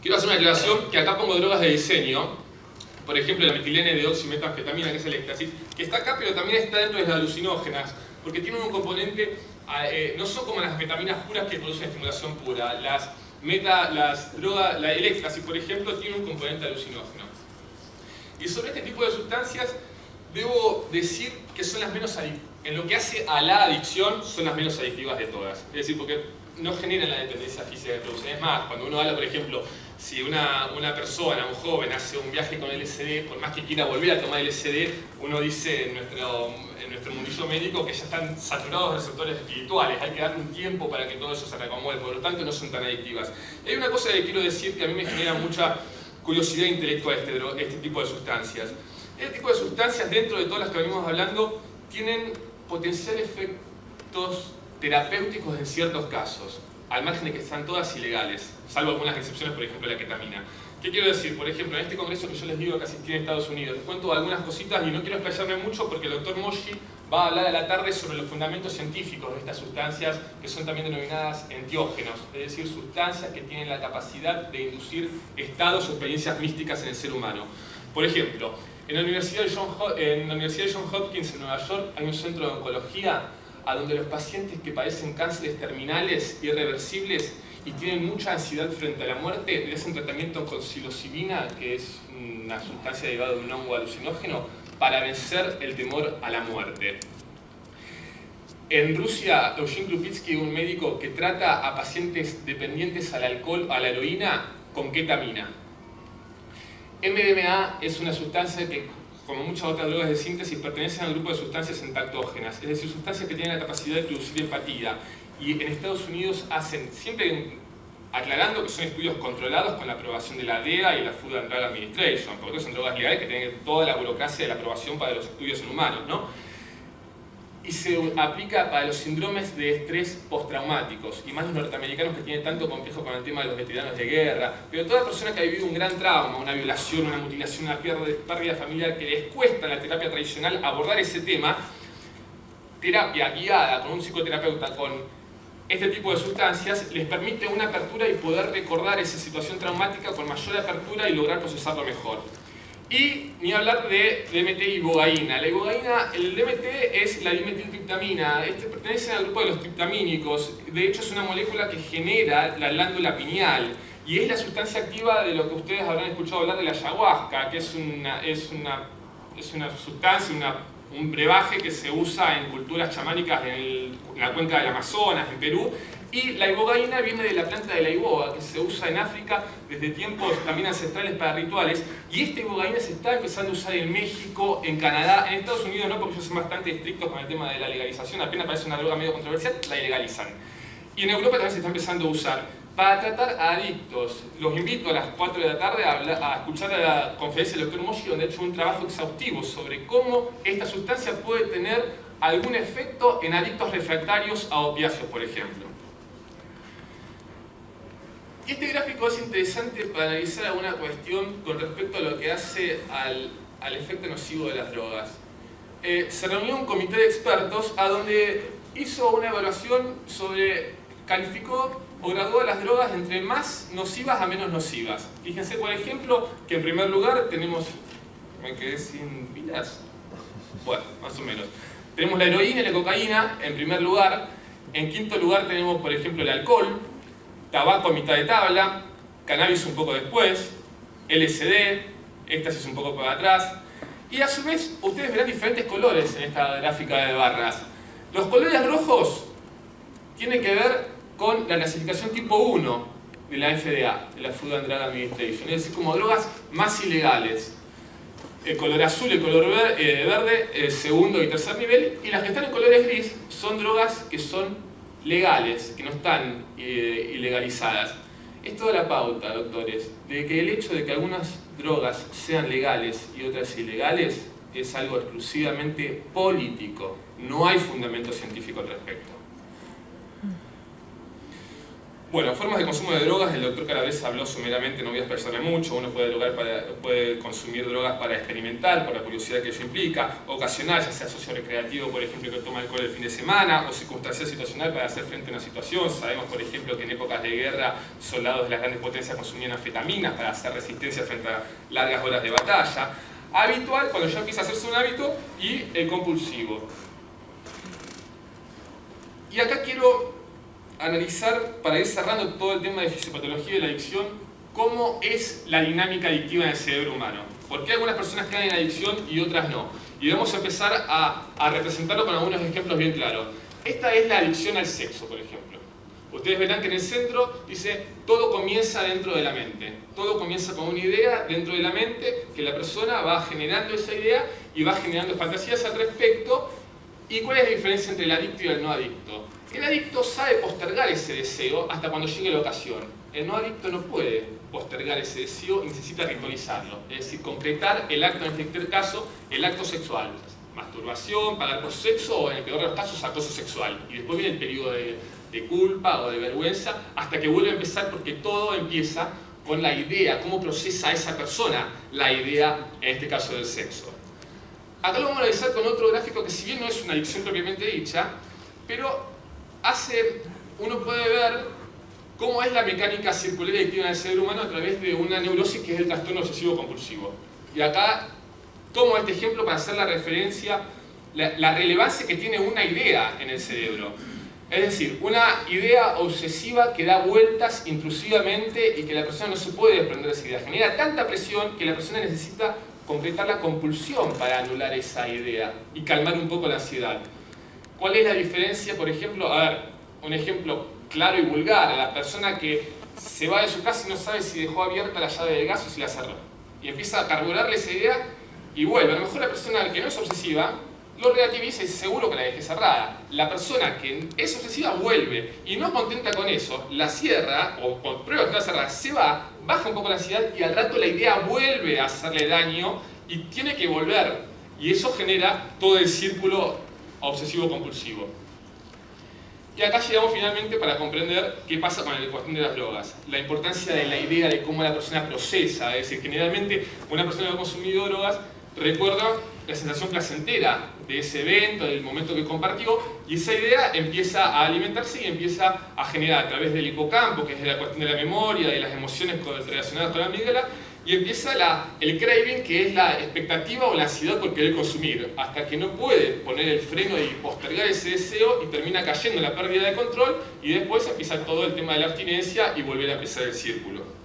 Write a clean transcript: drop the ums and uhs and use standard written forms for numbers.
Quiero hacer una aclaración que acá pongo drogas de diseño. Por ejemplo, la metilene de oximetanfetamina, que es el éxtasis, que está acá, pero también está dentro de las alucinógenas, porque tienen un componente, no son como las anfetaminas puras que producen estimulación pura. El éxtasis, por ejemplo, tiene un componente alucinógeno. Y sobre este tipo de sustancias, debo decir que son las menos adictivas. En lo que hace a la adicción, son las menos adictivas de todas. Es decir, porque no generan la dependencia física que producen. Es más, cuando uno habla, por ejemplo, si una persona, un joven, hace un viaje con LSD, por más que quiera volver a tomar LSD, uno dice en nuestro mundillo médico que ya están saturados de receptores espirituales, hay que darle un tiempo para que todo eso se reacomode, por lo tanto no son tan adictivas. Y hay una cosa que quiero decir que a mí me genera mucha curiosidad intelectual este tipo de sustancias. Este tipo de sustancias, dentro de todas las que venimos hablando, tienen potenciales efectos terapéuticos en ciertos casos, al margen de que están todas ilegales, salvo algunas excepciones, por ejemplo la ketamina. ¿Qué quiero decir? Por ejemplo, en este congreso que yo les digo que asistí en Estados Unidos, les cuento algunas cositas y no quiero explayarme mucho porque el doctor Moshi va a hablar a la tarde sobre los fundamentos científicos de estas sustancias que son también denominadas enteógenos, es decir, sustancias que tienen la capacidad de inducir estados o experiencias místicas en el ser humano. Por ejemplo, en la Universidad de Johns Hopkins en Nueva York hay un centro de oncología a donde los pacientes que padecen cánceres terminales irreversibles y tienen mucha ansiedad frente a la muerte, le hacen tratamiento con psilocibina, que es una sustancia derivada de un hongo alucinógeno, para vencer el temor a la muerte. En Rusia, Eugene Krupitsky, un médico que trata a pacientes dependientes al alcohol, a la heroína, con ketamina. MDMA es una sustancia que, como muchas otras drogas de síntesis, pertenecen al grupo de sustancias entactógenas, es decir, sustancias que tienen la capacidad de producir empatía. Y en Estados Unidos hacen, siempre aclarando que son estudios controlados con la aprobación de la DEA y la Food and Drug Administration, porque son drogas legales que tienen toda la burocracia de la aprobación para los estudios en humanos, ¿no? Y se aplica para los síndromes de estrés postraumáticos, y más los norteamericanos que tienen tanto complejo con el tema de los veteranos de guerra, pero toda persona que ha vivido un gran trauma, una violación, una mutilación, una pérdida familiar, que les cuesta en la terapia tradicional abordar ese tema, terapia guiada con un psicoterapeuta con este tipo de sustancias les permite una apertura y poder recordar esa situación traumática con mayor apertura y lograr procesarlo mejor. Y ni hablar de DMT y ibogaína. La ibogaína, el DMT es la dimetiltriptamina, pertenece al grupo de los triptamínicos. De hecho es una molécula que genera la glándula pineal y es la sustancia activa de lo que ustedes habrán escuchado hablar de la ayahuasca, que es una sustancia, un brebaje que se usa en culturas chamánicas en la cuenca del Amazonas, en Perú. Y la ibogaína viene de la planta de la iboga, que se usa en África desde tiempos también ancestrales para rituales. Y esta ibogaína se está empezando a usar en México, en Canadá, en Estados Unidos no, porque ellos son bastante estrictos con el tema de la legalización. Apenas parece una droga medio controversial, la ilegalizan. Y en Europa también se está empezando a usar para tratar a adictos. Los invito a las 4 de la tarde a escuchar la conferencia del Dr. Moshi, donde ha hecho un trabajo exhaustivo sobre cómo esta sustancia puede tener algún efecto en adictos refractarios a opiáceos, por ejemplo. Y este gráfico es interesante para analizar alguna cuestión con respecto a lo que hace al efecto nocivo de las drogas. Se reunió un comité de expertos a donde hizo una evaluación calificó o graduó las drogas entre más nocivas a menos nocivas. Fíjense, por ejemplo, que en primer lugar tenemos... ¿Me quedé sin pilas? Bueno, más o menos. Tenemos la heroína y la cocaína en primer lugar. En quinto lugar tenemos, por ejemplo, el alcohol. Tabaco a mitad de tabla, cannabis un poco después, LSD, éxtasis un poco para atrás. Y a su vez, ustedes verán diferentes colores en esta gráfica de barras. Los colores rojos tienen que ver con la clasificación tipo 1 de la FDA, de la Food and Drug Administration, es decir, como drogas más ilegales. El color azul y el color verde, segundo y tercer nivel, y las que están en colores gris son drogas que son legales, que no están ilegalizadas. Es toda la pauta, doctores, de que el hecho de que algunas drogas sean legales y otras ilegales es algo exclusivamente político. No hay fundamento científico al respecto. Bueno, formas de consumo de drogas, el doctor Calabresa habló someramente, no voy a expresarme mucho. Uno puede consumir drogas para experimentar, por la curiosidad que ello implica, ocasional, ya sea socio-recreativo, por ejemplo, que toma alcohol el fin de semana, o circunstancial situacional para hacer frente a una situación. Sabemos, por ejemplo, que en épocas de guerra, soldados de las grandes potencias consumían anfetaminas para hacer resistencia frente a largas horas de batalla. Habitual, cuando ya empieza a hacerse un hábito, y el compulsivo. Y acá quiero analizar, para ir cerrando todo el tema de fisiopatología de la adicción, cómo es la dinámica adictiva en el cerebro humano. ¿Por qué algunas personas caen en adicción y otras no? Y vamos a empezar a representarlo con algunos ejemplos bien claros. Esta es la adicción al sexo, por ejemplo. Ustedes verán que en el centro dice, todo comienza dentro de la mente. Todo comienza con una idea dentro de la mente, que la persona va generando esa idea y va generando fantasías al respecto. ¿Y cuál es la diferencia entre el adicto y el no adicto? El adicto sabe postergar ese deseo hasta cuando llegue la ocasión. El no adicto no puede postergar ese deseo y necesita ritualizarlo. Es decir, concretar el acto, en este caso, el acto sexual. Masturbación, pagar por sexo o, en el peor de los casos, acoso sexual. Y después viene el periodo de culpa o de vergüenza hasta que vuelve a empezar, porque todo empieza con la idea, cómo procesa esa persona la idea, en este caso, del sexo. Acá lo vamos a analizar con otro gráfico que, si bien no es una adicción propiamente dicha, pero uno puede ver cómo es la mecánica circular y adictiva del cerebro humano a través de una neurosis que es el trastorno obsesivo compulsivo. Y acá tomo este ejemplo para hacer la referencia, la relevancia que tiene una idea en el cerebro. Es decir, una idea obsesiva que da vueltas intrusivamente y que la persona no se puede desprender de esa idea. Genera tanta presión que la persona necesita concretar la compulsión para anular esa idea y calmar un poco la ansiedad. ¿Cuál es la diferencia, por ejemplo? A ver, un ejemplo claro y vulgar. A la persona que se va de su casa y no sabe si dejó abierta la llave del gas o si la cerró. Y empieza a carburarle esa idea y vuelve. A lo mejor la persona que no es obsesiva lo relativiza y dice, seguro que la dejé cerrada. La persona que es obsesiva vuelve y no contenta con eso, la cierra o prueba que está cerrada, se va, baja un poco la ansiedad y al rato la idea vuelve a hacerle daño y tiene que volver. Y eso genera todo el círculo obsesivo-compulsivo. Y acá llegamos finalmente para comprender qué pasa con la cuestión de las drogas. La importancia de la idea de cómo la persona procesa. Es decir, generalmente una persona que ha consumido drogas recuerda la sensación placentera de ese evento, del momento que compartió, y esa idea empieza a alimentarse y empieza a generar a través del hipocampo, que es la cuestión de la memoria, de las emociones relacionadas con la amígdala, y empieza el craving, que es la expectativa o la ansiedad por querer consumir, hasta que no puede poner el freno y postergar ese deseo y termina cayendo en la pérdida de control, y después empieza todo el tema de la abstinencia y volver a empezar el círculo.